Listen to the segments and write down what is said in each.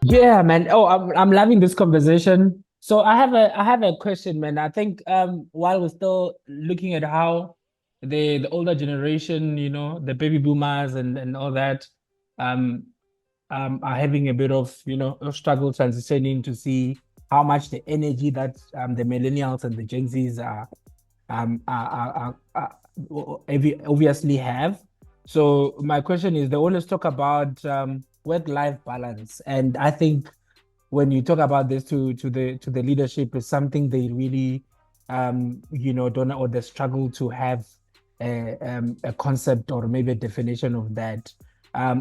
Yeah, man. Oh, I'm loving this conversation. So I have a question, man. I think while we're still looking at how the older generation, the baby boomers and all that, um are having a bit of, a struggle transitioning to see how much the energy that the millennials and the Gen Zs obviously have. So my question is, they always talk about work-life balance, and I think when you talk about this to the leadership, is something they really don't, or they struggle to have a concept or maybe a definition of that.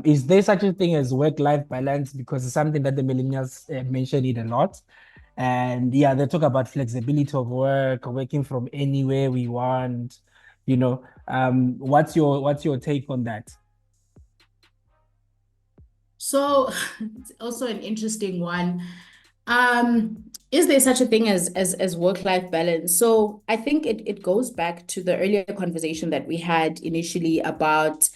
Is there such a thing as work-life balance? Because it's something that the millennials mention it a lot. And yeah, they talk about flexibility of work, working from anywhere we want. What's your take on that? So it's also an interesting one. Is there such a thing as work-life balance? So I think it goes back to the earlier conversation that we had initially about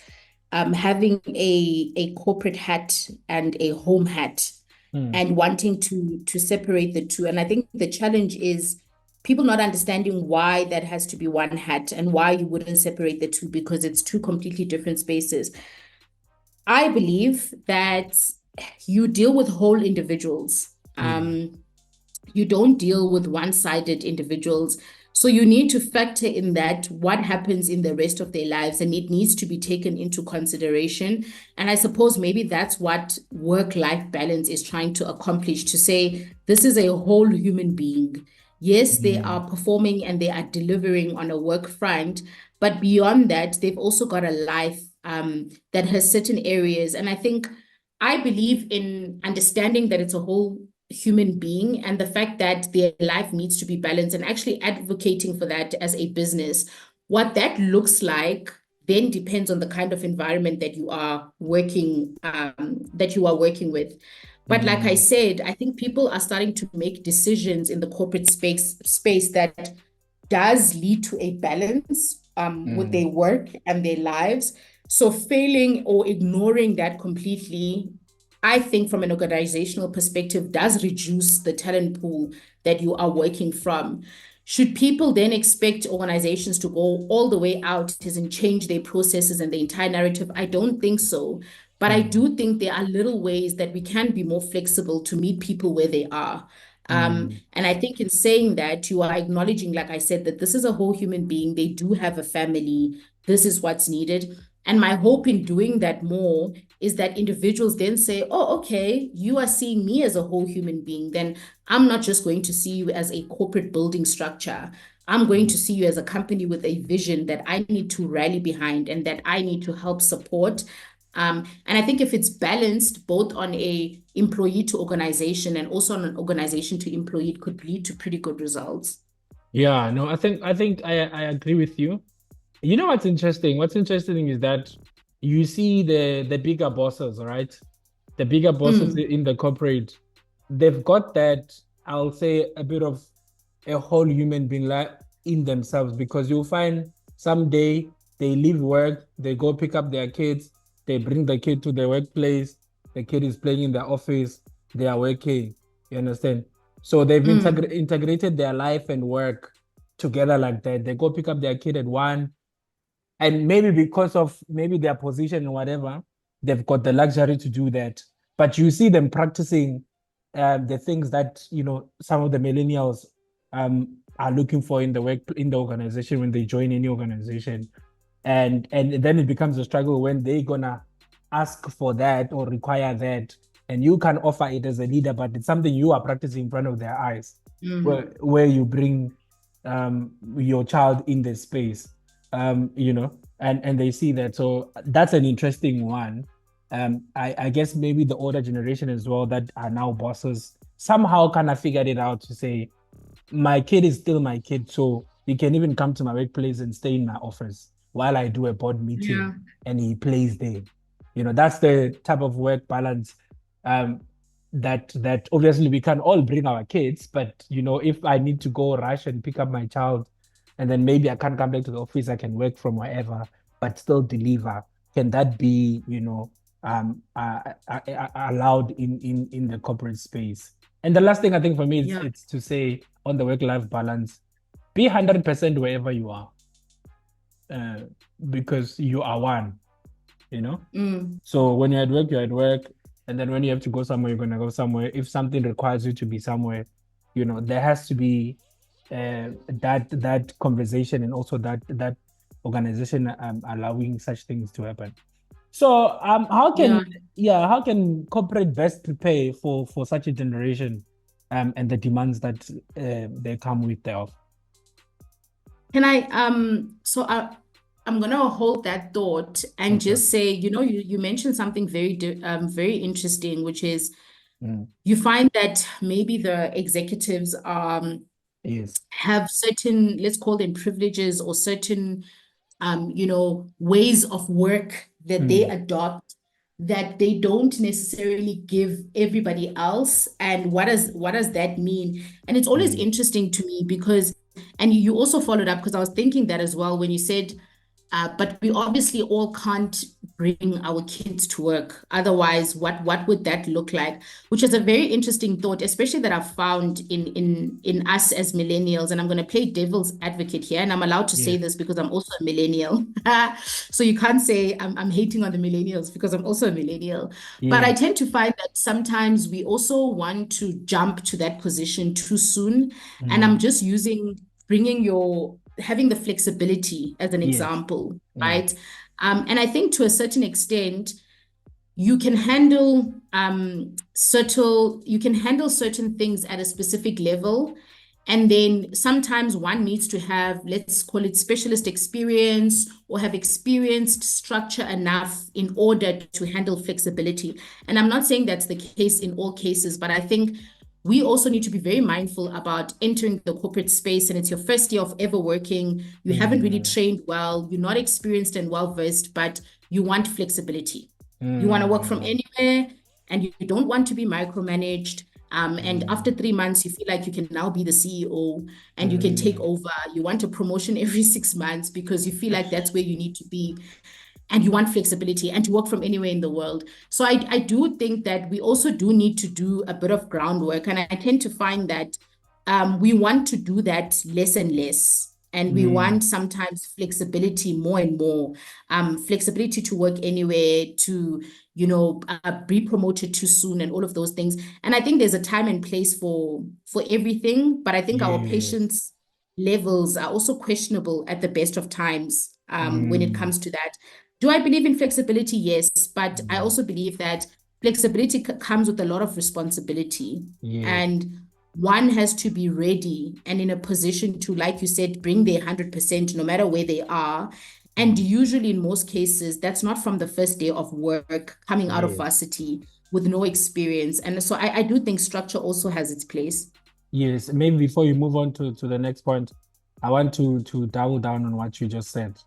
having a corporate hat and a home hat Hmm. and wanting to separate the two. And I think the challenge is people not understanding why that has to be one hat and why you wouldn't separate the two because it's two completely different spaces. I believe that you deal with whole individuals. Hmm. You don't deal with one-sided individuals. So you need to factor in that what happens in the rest of their lives, and it needs to be taken into consideration. And I suppose maybe that's what work-life balance is trying to accomplish, to say this is a whole human being. Yes, they Hmm. are performing and they are delivering on a work front, but beyond that, they've also got a life that has certain areas. And I believe in understanding that it's a whole human being and the fact that their life needs to be balanced and actually advocating for that as a business. What that looks like then depends on the kind of environment that you are working with. But like I Hmm. said, I think people are starting to make decisions in the corporate space that does lead to a balance with Hmm. their work and their lives. So failing or ignoring that completely, I think from an organizational perspective, does reduce the talent pool that you are working from. Should people then expect organizations to go all the way out and change their processes and the entire narrative? I don't think so. But I Hmm. do think there are little ways that we can be more flexible to meet people where they are. Hmm. And I think in saying that, you are acknowledging, like I said, that this is a whole human being. They do have a family. This is what's needed. And my hope in doing that more is that individuals then say, oh, okay, you are seeing me as a whole human being. Then I'm not just going to see you as a corporate building structure. I'm going to see you as a company with a vision that I need to rally behind and that I need to help support. And I think if it's balanced both on a employee to organization and also on an organization to employee, it could lead to pretty good results. Yeah, no, I think I agree with you. You know what's interesting? What's interesting is that you see the bigger bosses, right? The bigger bosses Mm, in the corporate, they've got that, I'll say, a bit of a whole human being like in themselves, because you'll find someday they leave work, they go pick up their kids, they bring the kid to the workplace, the kid is playing in the office, they are working. You understand? So they've mm, integrated their life and work together like that. They go pick up their kid at one, and maybe because of maybe their position or whatever, they've got the luxury to do that. But you see them practicing the things that some of the millennials are looking for in the work, in the organization, when they join any organization, and then it becomes a struggle when they're gonna ask for that or require that, and you can offer it as a leader, but it's something you are practicing in front of their eyes, mm. where you bring your child in the space, and they see that. So that's an interesting one. I guess maybe the older generation as well that are now bosses somehow kind of figured it out to say, my kid is still my kid, so he can even come to my workplace and stay in my office while I do a board meeting, Yeah. and he plays there. That's the type of work balance um, that obviously we can all bring our kids, but if I need to go rush and pick up my child, and then maybe I can't come back to the office, I can work from wherever, but still deliver. Can that be, allowed in the corporate space. And the last thing I think for me is Yeah. it's to say on the work-life balance, be 100% wherever you are, uh, because you are one, you know? Mm. So when you're at work, and then when you have to go somewhere, you're gonna go somewhere. If something requires you to be somewhere, there has to be that conversation and also that organization allowing such things to happen. So Yeah. how can corporate best prepare for such a generation and the demands that they come with thereof? Can I'm gonna hold that thought and Okay. just say, you mentioned something very interesting, which is Mm, you find that maybe the executives yes. have certain, let's call them privileges or certain ways of work that they Mm, adopt that they don't necessarily give everybody else. And what does that mean? And it's always mm, interesting to me because, and you also followed up because I was thinking that as well when you said but we obviously all can't bring our kids to work. Otherwise, what would that look like? Which is a very interesting thought, especially that I've found in us as millennials. And I'm going to play devil's advocate here, and I'm allowed to say yes. this because I'm also a millennial. So you can't say I'm hating on the millennials because I'm also a millennial. But I Yes. tend to find that sometimes we also want to jump to that position too soon. And I'm Mm, just using having the flexibility as an yes. example, Yeah. right? And I think to a certain extent, you can handle certain things at a specific level. And then sometimes one needs to have, let's call it specialist experience or have experienced structure enough in order to handle flexibility. And I'm not saying that's the case in all cases, but I think we also need to be very mindful about entering the corporate space and it's your first year of ever working. You haven't really Mm, trained well, you're not experienced and well versed, but you want flexibility. You want to work from mm, anywhere and you don't want to be micromanaged. And after mm, 3 months, you feel like you can now be the CEO and you can take mm. over. You want a promotion every 6 months because you feel like that's where you need to be and you want flexibility and to work from anywhere in the world. So I do think that we also do need to do a bit of groundwork. And I tend to find that we want to do that less and less. And we Mm, want sometimes flexibility more and more, flexibility to work anywhere, to, be promoted too soon and all of those things. And I think there's a time and place for everything, but I think our yes. patience levels are also questionable at the best of times when it Mm, comes to that. Do I believe in flexibility? Yes, but I mm, also believe that flexibility comes with a lot of responsibility. yes. And one has to be ready and in a position to, like you said, bring their 100% no matter where they are. And Mm, usually, in most cases, that's not from the first day of work, coming out of yes. varsity with no experience. And so I do think structure also has its place. Yes. Maybe before you move on to the next point, I want to double down on what you just said.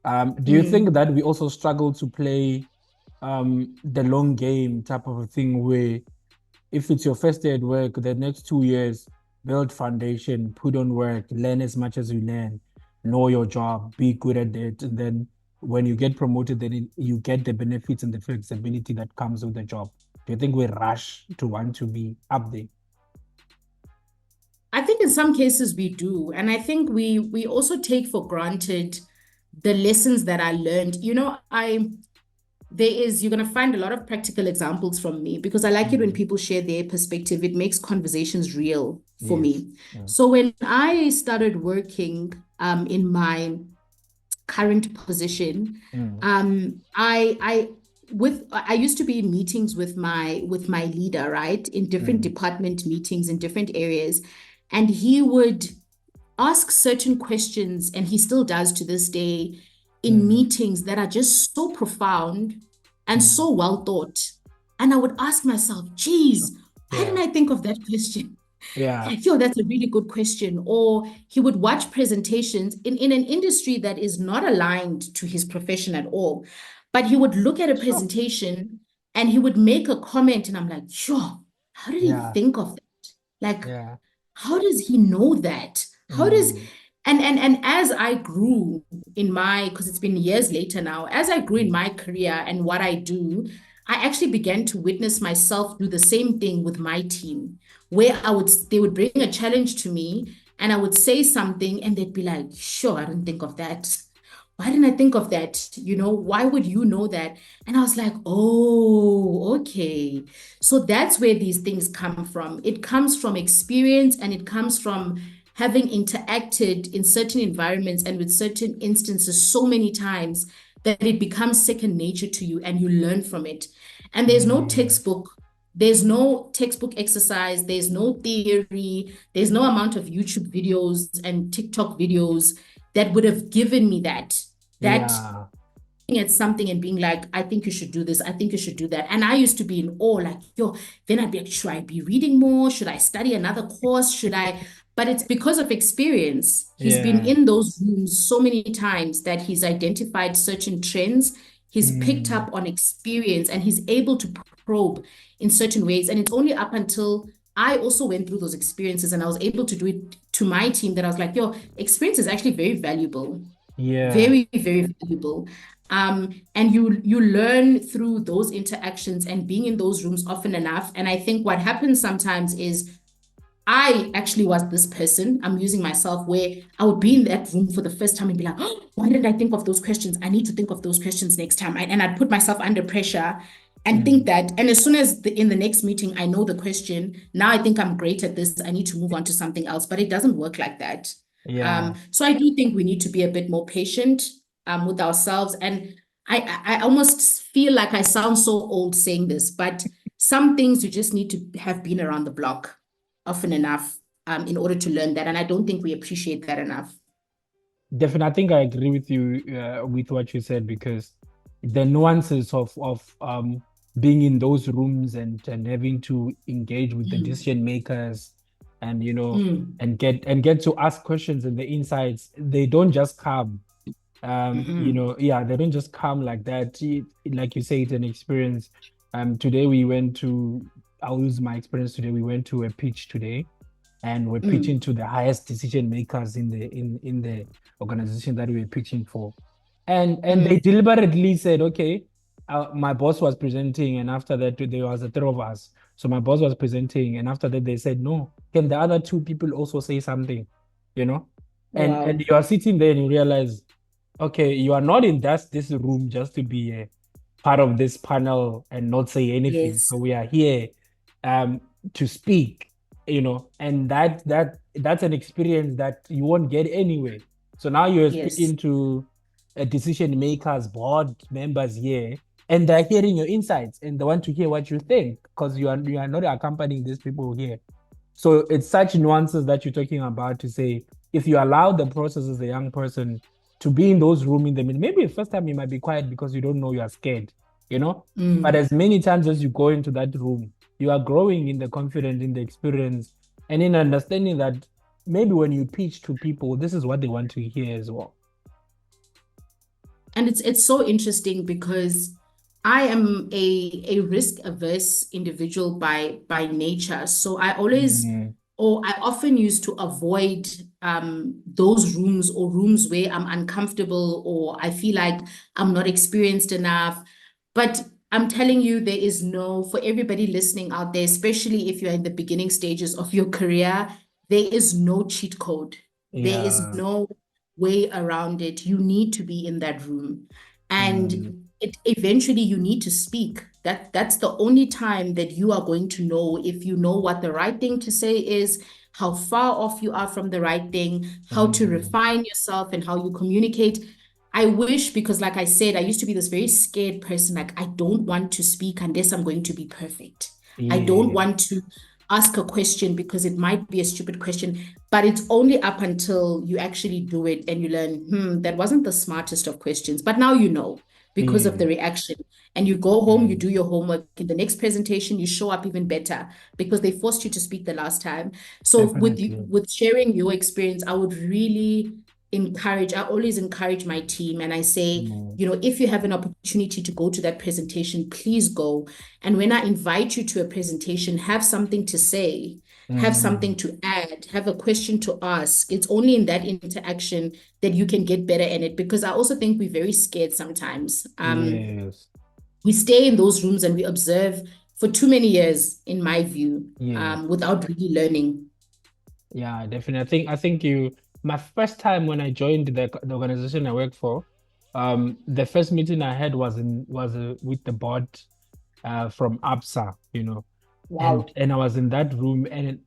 Do you think Mm. that we also struggle to play the long game type of a thing where if it's your first day at work, the next 2 years, build foundation, put on work, learn as much as you learn, know your job, be good at it, and then when you get promoted, then you get the benefits and the flexibility that comes with the job. Do you think we rush to want to be up there? I think in some cases we do. And I think we also take for granted the lessons that I learned. You're going to find a lot of practical examples from me because I like it when Mm, people share their perspective. It makes conversations real for yes. me. Mm, So when I started working in my current position, mm, I used to be in meetings with my leader, right? In different mm, department meetings in different areas. And he would ask certain questions, and he still does to this day in mm, meetings that are just so profound and mm. so well thought. And I would ask myself, geez, why Yeah. didn't I think of that question? Yeah. Like, yo, that's a really good question. Or he would watch presentations in an industry that is not aligned to his profession at all. But he would look at a Sure. presentation and he would make a comment, and I'm like, yo, how did he Yeah. think of that? Like, Yeah. how does he know that? How does Mm, and as I grew in my, because it's been years later now, as I grew in mm, my career and what I do, I actually began to witness myself do the same thing with my team, where they would bring a challenge to me and I would say something and they'd be like, sure, I didn't think of that. Why didn't I think of that? Why would you know that? And I was like, oh, okay. So that's where these things come from. It comes from experience and it comes from having interacted in certain environments and with certain instances so many times that it becomes second nature to you and you learn from it. And Yes. there's no textbook exercise, there's no theory, there's no amount of YouTube videos and TikTok videos that would have given me that Yeah. at something and being like, I think you should do this, I think you should do that. And I used to be in awe, like, yo, then I'd be like, should I be reading more? Should I study another course? Should I? But it's because of experience. He's been Yeah. in those rooms so many times that he's identified certain trends. He's picked Mm. up on experience and he's able to probe in certain ways. And it's only up until I also went through those experiences and I was able to do it to my team that I was like, yo, experience is actually very valuable, Yeah. very, very valuable. And you learn through those interactions and being in those rooms often enough. And I think what happens sometimes is I actually was this person, I'm using myself, where I would be in that room for the first time and be like, oh, why didn't I think of those questions? I need to think of those questions next time. And I'd put myself under pressure and think Mm. that. And as soon as in the next meeting, I know the question, now I think I'm great at this. I need to move on to something else, but it doesn't work like that. Yeah. So I do think we need to be a bit more patient with ourselves. And I almost feel like I sound so old saying this, but some things you just need to have been around the block often enough in order to learn that. And I don't think we appreciate that enough. Definitely, I think I agree with you with what you said because the nuances of being in those rooms and having to engage with the Mm, decision makers and mm, and get to ask questions and the insights, they don't just come. mhm, Yeah, they don't just come like that. Like you say, it's an experience. Today we went to, I'll use my experience today. We went to a pitch today and we're pitching mm, to the highest decision makers in the organization that we were pitching for. And they mm. deliberately said, okay, my boss was presenting, and after that there was a three of us. So my boss was presenting, and after that they said, no, can the other two people also say something? You know? And Wow. you are sitting there and you realize, okay, you are not in this room just to be a part of this panel and not say anything. So Yes. we are here um to speak, and that's an experience that you won't get anyway. So now you're Yes. speaking to a decision makers, board members here, and they're hearing your insights and they want to hear what you think because you are not accompanying these people here. So it's such nuances that you're talking about to say if you allow the process as a young person to be in those rooms in the middle, maybe the first time you might be quiet because you don't know you are scared, you know. But Mm. as many times as you go into that room, you are growing in the confidence, in the experience, and in understanding that maybe when you pitch to people, this is what they want to hear as well. And it's so interesting because I am a risk averse individual by nature. So I always Mm, or I often used to avoid those rooms or rooms where I'm uncomfortable or I feel like I'm not experienced enough. But I'm telling you, there is no, for everybody listening out there, especially if you're in the beginning stages of your career, there is no cheat code. There is yeah. no way around it. You need to be in that room. Mm, And eventually you need to speak. That's the only time that you are going to know if you know what the right thing to say is, how far off you are from the right thing, how to mm, refine yourself and how you communicate. I wish, because like I said, I used to be this very scared person. Like, I don't want to speak unless I'm going to be perfect. I don't yeah. want to ask a question because it might be a stupid question, but it's only up until you actually do it and you learn, that wasn't the smartest of questions. But now you know because of Yeah. the reaction. And you go home, you Mm, do your homework. In the next presentation, you show up even better because they forced you to speak the last time. So with you, definitely. with sharing your experience, I would really I always encourage my team and I say, Mm, if you have an opportunity to go to that presentation, please go. And when I invite you to a presentation, have something to say, have mm, something to add, have a question to ask. It's only in that interaction that you can get better in it because I also think we're very scared sometimes. yes. we stay in those rooms and we observe for too many years, in my view, Yeah. without really learning. Yeah, definitely. I think my first time when I joined the organization I work for, the first meeting I had was with the board from ABSA, Wow. and I was in that room, and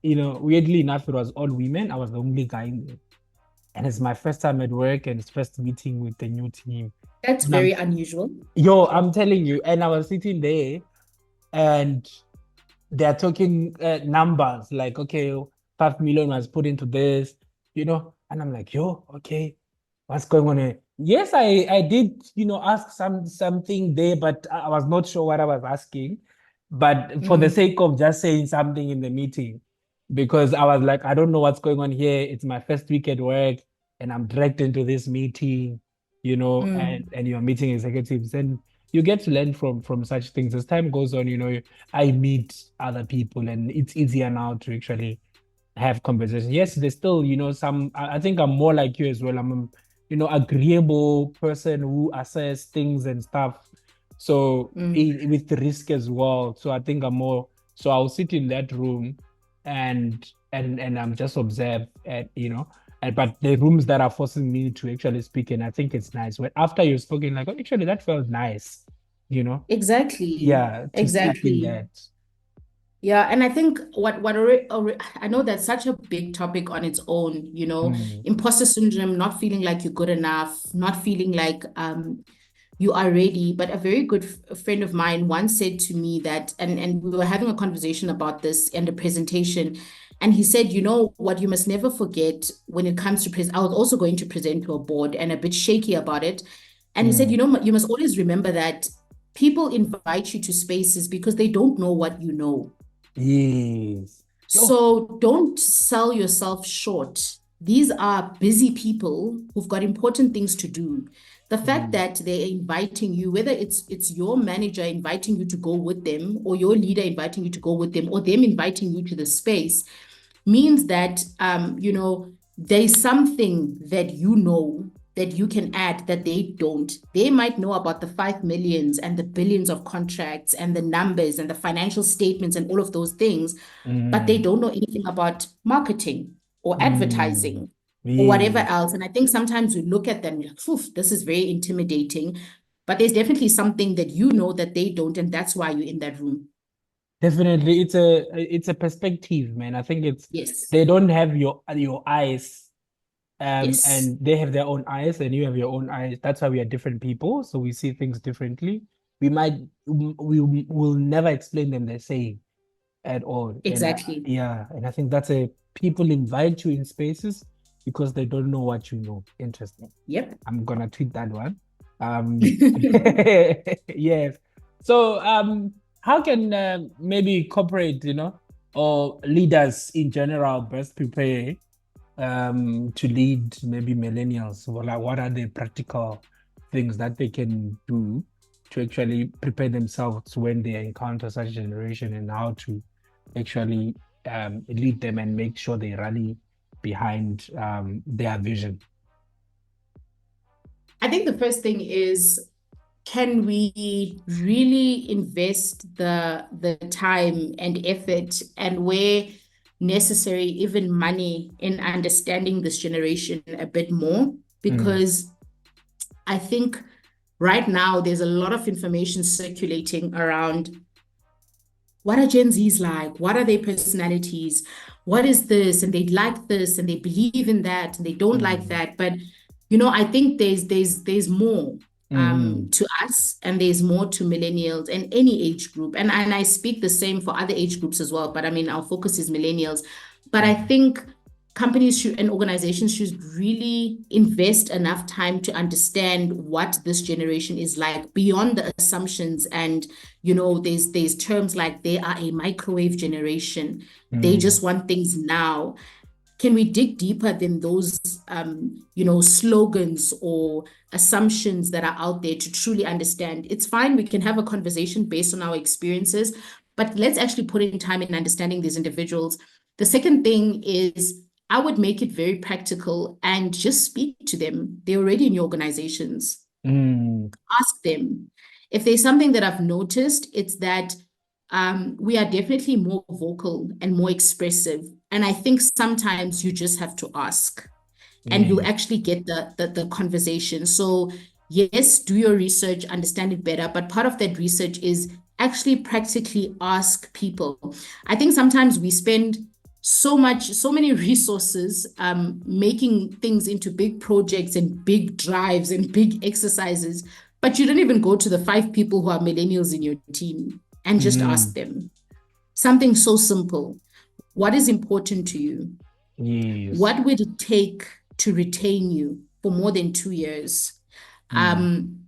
weirdly enough, it was all women. I was the only guy in there, and it's my first time at work and it's first meeting with the new team. That's And very unusual. I'm telling you, and I was sitting there, and they're talking numbers like, okay, 5 million was put into this, and I'm like, okay, what's going on here? Yes, I did, ask something there, but I was not sure what I was asking. But for the Mm, sake of just saying something in the meeting, because I was like, I don't know what's going on here. It's my first week at work, and I'm dragged into this meeting, mm, and you're meeting executives, and you get to learn from such things. As time goes on, I meet other people, and it's easier now to actually have conversations. Yes, there's still, some. I think I'm more like you as well. I'm a, agreeable person who assess things and stuff. So mm. with the risk as well. So I think I'm more. So I'll sit in that room, and I'm just observe, and but the rooms that are forcing me to actually speak, and I think it's nice when after you've spoken, like, oh, actually that felt nice, you know. Exactly. Yeah, to speak in Exactly. that. Yeah, and I think I know that's such a big topic on its own, Mm, imposter syndrome, not feeling like you're good enough, not feeling like you are ready. But a very good friend of mine once said to me that, and we were having a conversation about this and a presentation, and he said, you know what, you must never forget when it comes to I was also going to present to a board and a bit shaky about it, and he said, mm, you must always remember that people invite you to spaces because they don't know what you know. yes. Yo. So don't sell yourself short. These are busy people who've got important things to do. The fact Mm, that they're inviting you, whether it's your manager inviting you to go with them, or your leader inviting you to go with them, or them inviting you to the space, means that there's something that you know that you can add that they don't. They might know about the 5 millions and the billions of contracts and the numbers and the financial statements and all of those things, but they mm, don't know anything about marketing or mm, advertising or whatever yes. else. And I think sometimes we look at them like, "Phew, this is very intimidating." But there's definitely something that you know that they don't, and that's why you're in that room. Definitely, it's a perspective, man. I think it's Yes. they don't have your eyes, Yes. and they have their own eyes, and you have your own eyes. That's why we are different people, so we see things differently. We will never explain them the same at all. And Exactly. yeah, and I think that's a people invite you in spaces because they don't know what you know. Interesting. Yep. I'm gonna tweet that one. Um, yes. So, how can maybe corporate, or leaders in general best prepare to lead maybe millennials? Well, like, what are the practical things that they can do to actually prepare themselves when they encounter such generation, and how to actually lead them and make sure they rally behind their vision? I think the first thing is, can we really invest the time and effort and where necessary, even money, in understanding this generation a bit more? Mm, Because I think right now there's a lot of information circulating around what are Gen Zs like? What are their personalities? What is this? And they like this and they believe in that and they don't like mm, that. But I think there's more mm, to us, and there's more to millennials and any age group. And I speak the same for other age groups as well. But I mean, our focus is millennials. But I mm, think companies should and organizations should really invest enough time to understand what this generation is like beyond the assumptions. And there's terms like they are a microwave generation. They mm, just want things now. Can we dig deeper than those slogans or assumptions that are out there to truly understand? It's fine, we can have a conversation based on our experiences, but let's actually put in time in understanding these individuals. The second thing is, I would make it very practical and just speak to them. They're already in your organizations. mm, Ask them. if there's something that I've noticed, it's that we are definitely more vocal and more expressive. And I think sometimes you just have to ask and you'll Mm, actually get the conversation. So yes, do your research, understand it better, but part of that research is actually practically ask people. I think sometimes we spend so many resources making things into big projects and big drives and big exercises, but you don't even go to the 5 people who are millennials in your team and just ask mm, them something so simple. What is important to you? yes. What would it take to retain you for more than 2 years? Mm, Um,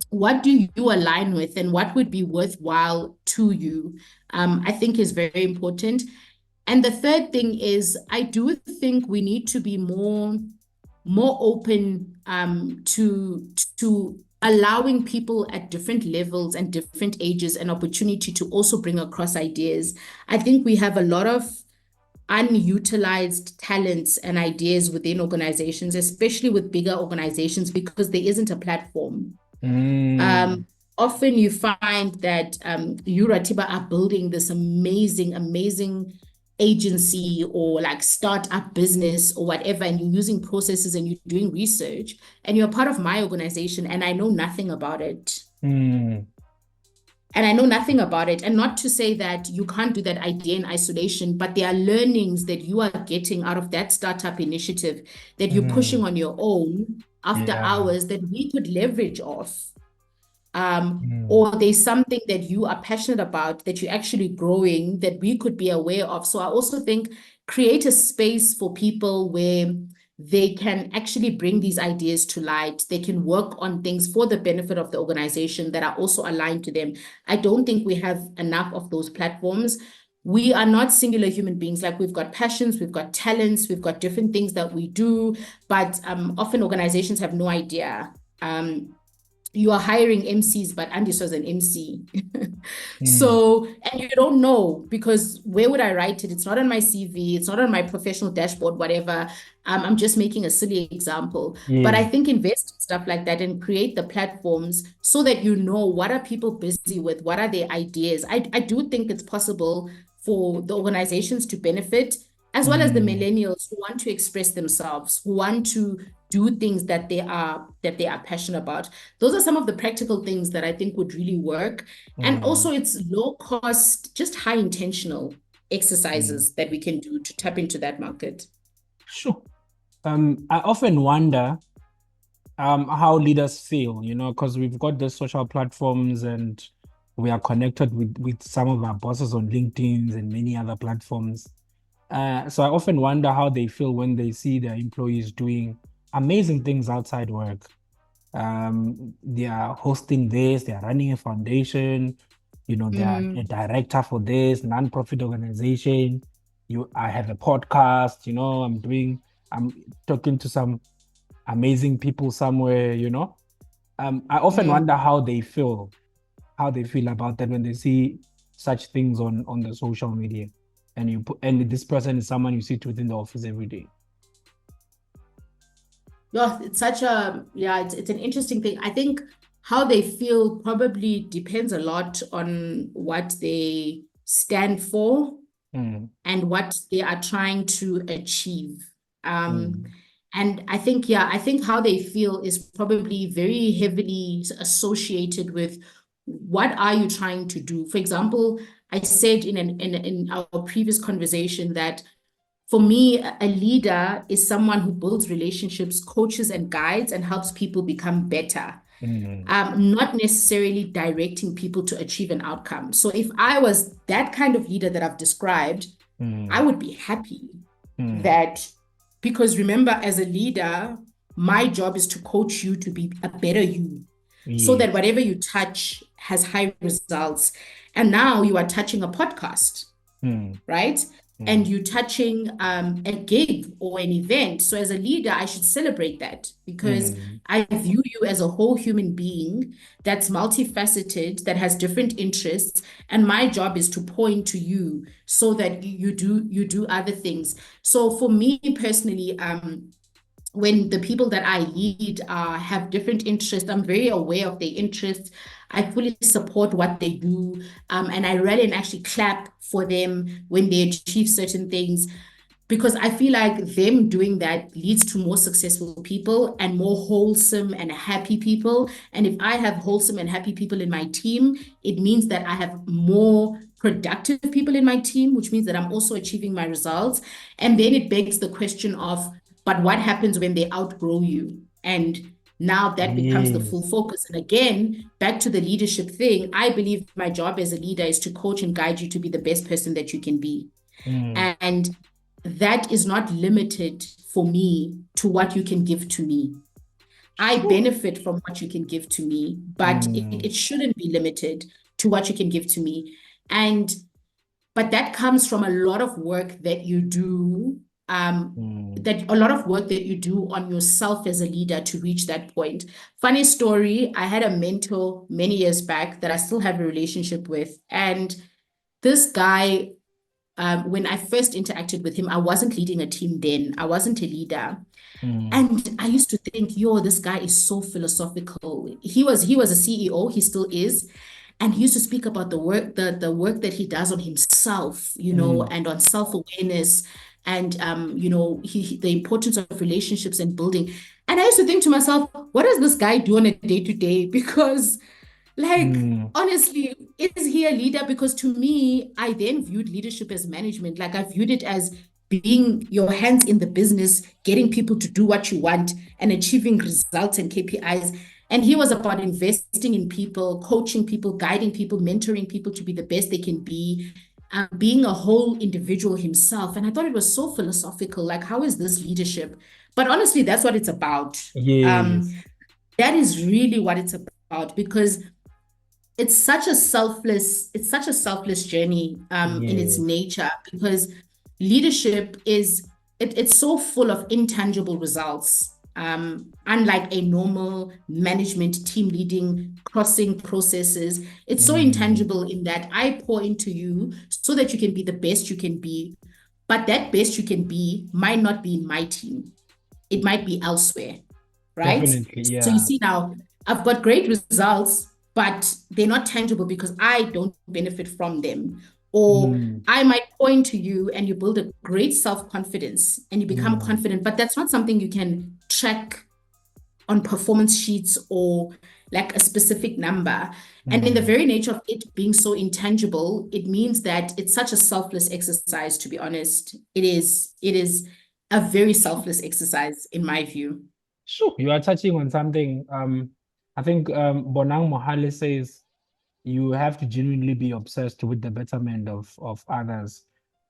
what do you align with and what would be worthwhile to you? I think is very important. And the third thing is, I do think we need to be more open to allowing people at different levels and different ages an opportunity to also bring across ideas. I think we have a lot of unutilized talents and ideas within organizations, especially with bigger organizations, because there isn't a platform. mm, Often you find that you, Ratiba, are building this amazing agency or like startup business or whatever, and you're using processes and you're doing research, and you're part of my organization, and I know nothing about it. mm, And I know nothing about it. And not to say that you can't do that idea in isolation, but there are learnings that you are getting out of that startup initiative that you're pushing mm, on your own after yeah. hours that we could leverage off. Mm, Or there's something that you are passionate about that you're actually growing that we could be aware of. So I also think create a space for people where they can actually bring these ideas to light. They can work on things for the benefit of the organization that are also aligned to them. I don't think we have enough of those platforms. We are not singular human beings. Like we've got passions, we've got talents, we've got different things that we do, but often organizations have no idea. You are hiring MCs, but Andiswa was an MC. mm, So, and you don't know because where would I write it? It's not on my CV, it's not on my professional dashboard, whatever. I'm just making a silly example. But I yes. think invest in stuff like that and create the platforms so that you know what are people busy with, what are their ideas. I do think it's possible for the organizations to benefit, as well as the Mm, millennials who want to express themselves, who want to do things that they are passionate about. Those are some of the practical things that I think would really work. And mm, also it's low cost, just high intentional mm. exercises that we can do to tap into that market. Sure. I often wonder how leaders feel, because we've got the social platforms and we are connected with some of our bosses on LinkedIn and many other platforms. So I often wonder how they feel when they see their employees doing amazing things outside work. They are hosting this, they are running a foundation, they are a Mm, director for this non-profit organization. I have a podcast, I'm talking to some amazing people somewhere, I often mm. wonder how they feel about that when they see such things on the social media. And this person is someone you see within the office every day. Yeah, it's such a yeah, it's an interesting thing. I think how they feel probably depends a lot on what they stand for Mm, and what they are trying to achieve. Um, mm, and I think how they feel is probably very heavily associated with what are you trying to do. For example, I said in our previous conversation that for me, a leader is someone who builds relationships, coaches, and guides, and helps people become better. mm, Not necessarily directing people to achieve an outcome. So if I was that kind of leader that I've described, I mm, would be happy mm. that because remember, as a leader, my job is to coach you to be a better you so that Yes. whatever you touch has high results. And now you are touching a podcast, Mm, right? And mm, you touching a gig or an event. So as a leader, I should celebrate that because mm, I view you as a whole human being that's multifaceted, that has different interests, and my job is to point to you so that you do other things. So for me personally, when the people that I lead have different interests, I'm very aware of their interests. I fully support what they do. And I rally and actually clap for them when they achieve certain things, because I feel like them doing that leads to more successful people and more wholesome and happy people. And if I have wholesome and happy people in my team, it means that I have more productive people in my team, which means that I'm also achieving my results. And then it begs the question of, but what happens when they outgrow you? And now that becomes the full Yes. focus. And again, back to the leadership thing, I believe my job as a leader is to coach and guide you to be the best person that you can be. Mm. And that is not limited for me to what you can give to me. I Sure. benefit from what you can give to me, but Mm. it shouldn't be limited to what you can give to me. And but that comes from a lot of work that you do, Mm. that a lot of work that you do on yourself as a leader to reach that point. Funny story, I had a mentor many years back that I still have a relationship with, and this guy, when I first interacted with him, I wasn't leading a team then. I wasn't a leader. Mm. And I used to think, yo, this guy is so philosophical. He was a CEO, he still is. And he used to speak about the work that he does on himself, Mm. and on self-awareness, and the importance of relationships and building. And I used to think to myself, what does this guy do on a day-to-day? Because like, Mm. honestly, is he a leader? Because to me, I then viewed leadership as management. Like, I viewed it as being your hands in the business, getting people to do what you want and achieving results and KPIs. And he was about investing in people, coaching people, guiding people, mentoring people to be the best they can be, being a whole individual himself. And I thought it was so philosophical. Like, how is this leadership? But honestly, that's what it's about. Um, Yes. that is really what it's about, because it's such a selfless journey in its Yes. nature, because leadership it's so full of intangible results, unlike a normal management team leading crossing processes. It's so Mm. intangible in that I pour into you so that you can be the best you can be, but that best you can be might not be in my team, it might be elsewhere, right? Definitely. So you Yeah. see now, I've got great results, but they're not tangible because I don't benefit from them. Or Mm. I might point to you and you build a great self-confidence and you become Mm. confident, but that's not something you can track on performance sheets or like a specific number. And in the Mm. very nature of it being so intangible, it means that it's such a selfless exercise, to be honest. It is a very selfless exercise, in my view. Sure. You are touching on something. I think Bonang Mohale says you have to genuinely be obsessed with the betterment of others.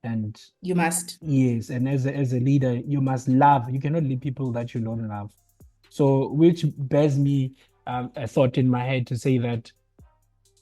And You must. yes, and as a leader, you must love. You cannot lead people that you don't love. So, which bears me a thought in my head to say that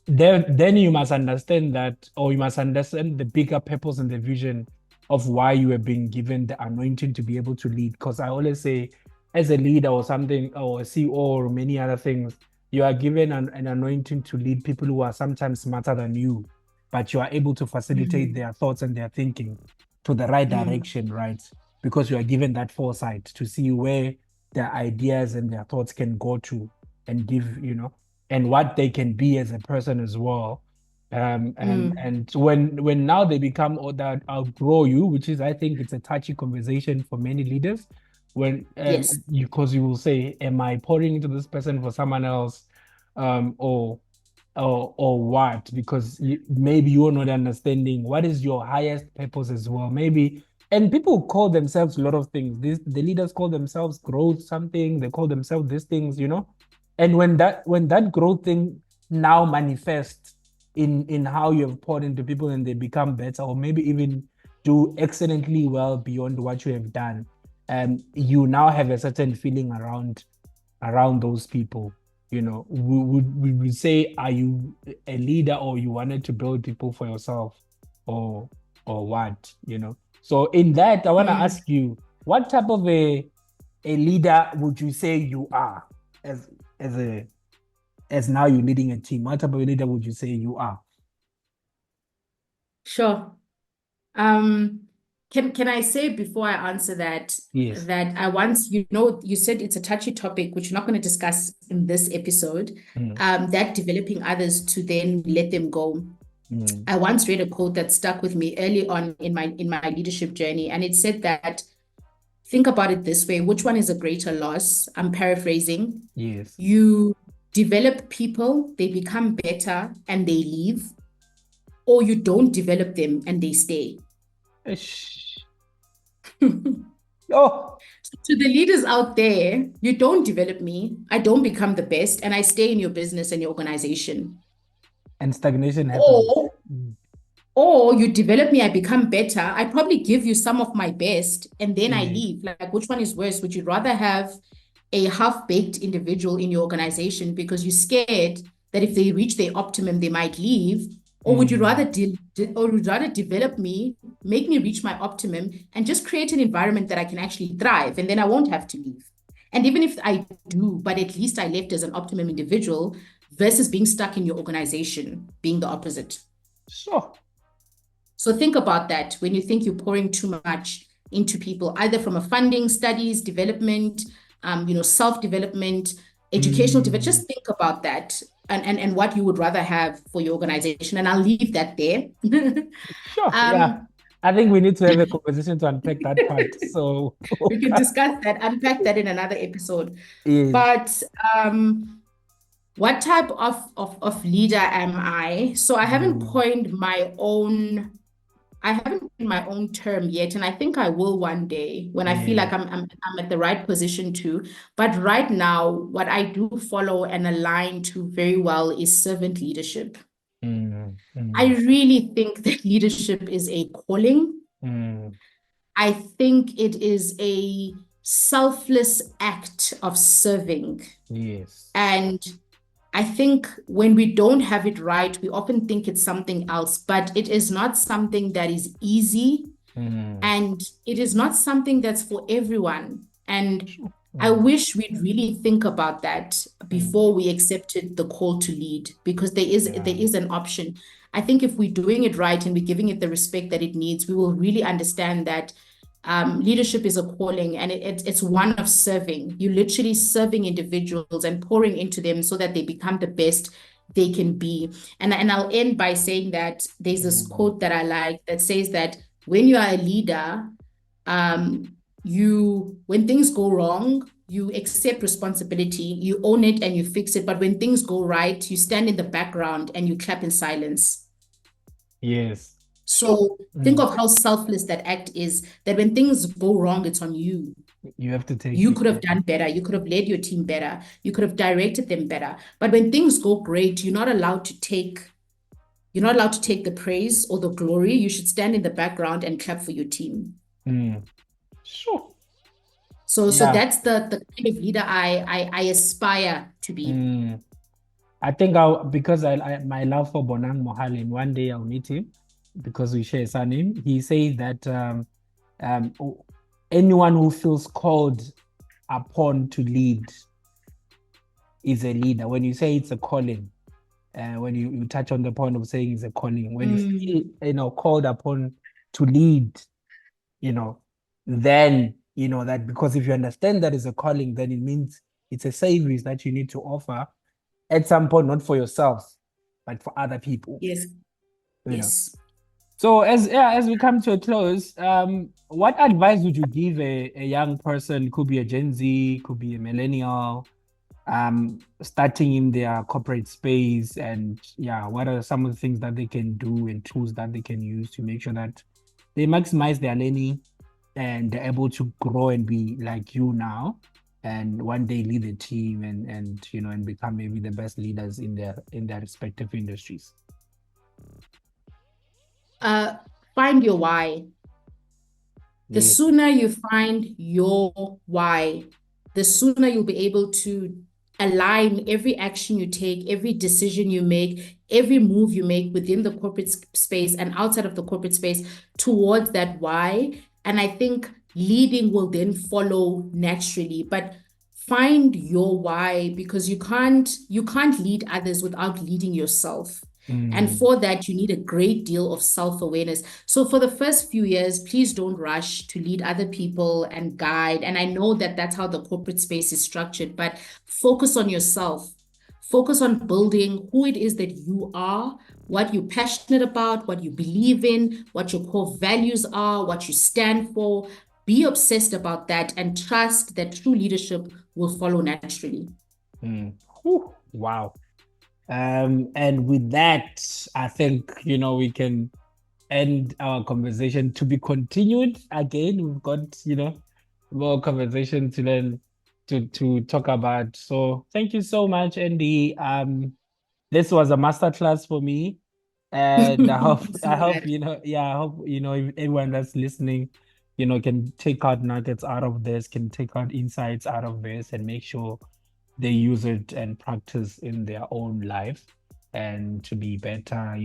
then you must understand that, or you must understand the bigger purpose and the vision of why you are being given the anointing to be able to lead. Because I always say, as a leader or something, or a CEO or many other things, you are given an anointing to lead people who are sometimes smarter than you, but you are able to facilitate Mm, their thoughts and their thinking to the right mm, direction, right? Because you are given that foresight to see where their ideas and their thoughts can go to and give, and what they can be as a person as well. mm. And when now they become or that outgrow you, which is I think it's a touchy conversation for many leaders, when Yes. because you will say, am I pouring into this person for someone else, or or what? Because maybe you're not understanding what is your highest purpose as well. Maybe, and people call themselves a lot of things. The leaders call themselves growth something. They call themselves these things. And when that growth thing now manifests in how you have poured into people and they become better, or maybe even do excellently well beyond what you have done, you now have a certain feeling around those people. We would say, are you a leader or you wanted to build people for yourself, or or what? So in that, I want to Mm. ask you, what type of a leader would you say you are, as as a as now you're leading a team? What type of a leader would you say you are? Sure. Um, Can I say before I answer that, Yes. that I once, you said it's a touchy topic, which we're not going to discuss in this episode, that developing others to then let them go. I once read a quote that stuck with me early on in my leadership journey, and it said that, think about it this way, which one is a greater loss? I'm paraphrasing. Yes. You develop people, they become better and they leave, or you don't develop them and they stay. Oh, To the leaders out there, you don't develop me, I don't become the best, and I stay in your business and your organization. and stagnation happens. Or you develop me, I become better. I probably give you some of my best and then I Yeah. leave. Like, which one is worse? Would you rather have a half-baked individual in your organization because you're scared that if they reach their optimum, they might leave? Or would you rather develop me, make me reach my optimum, and just create an environment that I can actually thrive, and then I won't have to leave? And even if I do, but at least I left as an optimum individual versus being stuck in your organization, being the opposite. Sure. So think about that when you think you're pouring too much into people, either from a funding, studies, development, self-development, educational development. Just think about that and what you would rather have for your organization. And I'll leave that there. Sure. Yeah. I think we need to have a conversation to unpack that part. So we can discuss that, unpack that in another episode. yes. But what type of leader am I? So I haven't coined my own term yet, and I think I will one day when I feel like I'm at the right position to. But right now, what I do follow and align to very well is servant leadership. I really think that leadership is a calling. I think it is a selfless act of serving. Yes. And I think when we don't have it right, we often think it's something else, but it is not something that is easy. And it is not something that's for everyone. And I wish we'd really think about that before we accepted the call to lead, because there is an option. I think if we're doing it right and we're giving it the respect that it needs, we will really understand that leadership is a calling, and it's one of serving. You're literally serving individuals and pouring into them so that they become the best they can be. And I'll end by saying that there's this quote that I like that says that when you are a leader, when things go wrong, you accept responsibility, you own it and you fix it. But when things go right, you stand in the background and you clap in silence. Yes. So think of how selfless that act is, that when things go wrong, it's on you. You have to take You could have done better. You could have led your team better. You could have directed them better. But when things go great, you're not allowed to take the praise or the glory. You should stand in the background and clap for your team. Sure. So that's the kind of leader I aspire to be. I think because my love for Bonang Mohale, and one day I'll meet him because we share a surname. He says that anyone who feels called upon to lead is a leader. When you say it's a calling, when you touch on the point of saying it's a calling, when you feel called upon to lead, then that, because if you understand that it's a calling, then it means it's a service that you need to offer at some point, not for yourself, but for other people. Yes. Yes. So as we come to a close, what advice would you give a young person? Could be a Gen Z, could be a millennial, starting in their corporate space, and what are some of the things that they can do and tools that they can use to make sure that they maximize their learning and they're able to grow and be like you now, and one day lead a team and become maybe the best leaders in their respective industries? Find your why. The sooner you find your why, the sooner you'll be able to align every action you take, every decision you make, every move you make within the corporate space and outside of the corporate space towards that why. And I think leading will then follow naturally. But find your why, because you can't lead others without leading yourself. And Mm, for that, you need a great deal of self-awareness. So for the first few years, please don't rush to lead other people and guide. And I know that that's how the corporate space is structured, but focus on yourself. Focus on building who it is that you are, what you're passionate about, what you believe in, what your core values are, what you stand for. Be obsessed about that and trust that true leadership will follow naturally. mm. Whew, wow. And with that, I think, we can end our conversation, to be continued again. We've got, more conversation to learn, to talk about. So thank you so much, Andy. This was a masterclass for me. And I hope, I'm so I hope, glad. I hope, if everyone that's listening, can take out nuggets out of this, can take out insights out of this, and make sure they use it and practice in their own life, and to be better,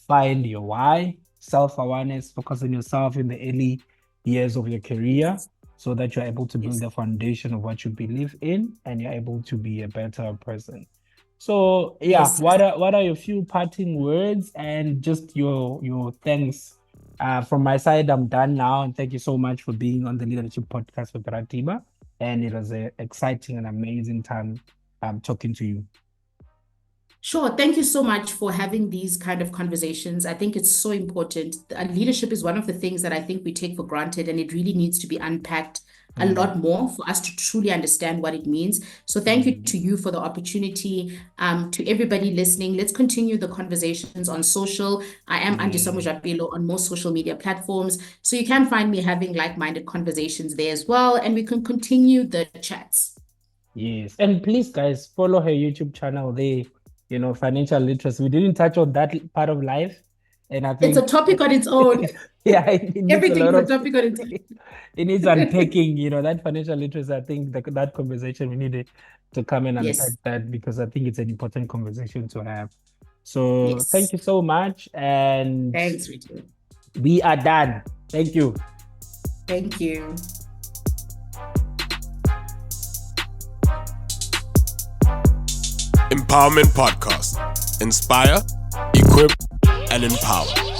find your why, self-awareness, focus on yourself in the early years of your career, so that you're able to build Yes. the foundation of what you believe in, and you're able to be a better person. So yeah, Yes. what are your few parting words, and just your thanks? From my side, I'm done now, and thank you so much for being on the Leadership Podcast with Ratiba. And it was an exciting and amazing time talking to you. Sure. Thank you so much for having these kind of conversations. I think it's so important. Leadership is one of the things that I think we take for granted, and it really needs to be unpacked a Mm, lot more for us to truly understand what it means. So thank you mm, to you for the opportunity. To everybody listening, let's continue the conversations on social. I am Andiswa mm. Mojapelo on most social media platforms. So you can find me having like-minded conversations there as well, and we can continue the chats. Yes. And please, guys, follow her YouTube channel there, financial literacy. We didn't touch on that part of life. And I It's a think, topic on its own. yeah, it needs a Everything lot is a of, topic on its own. it needs unpacking, that financial literacy. I think that conversation, we needed to come and unpack Yes, that, because I think it's an important conversation to have. So thank yes. you so much. And Thanks, Rachel. we are done. Thank you. Thank you. Empowerment Podcast. Inspire, equip, and empower.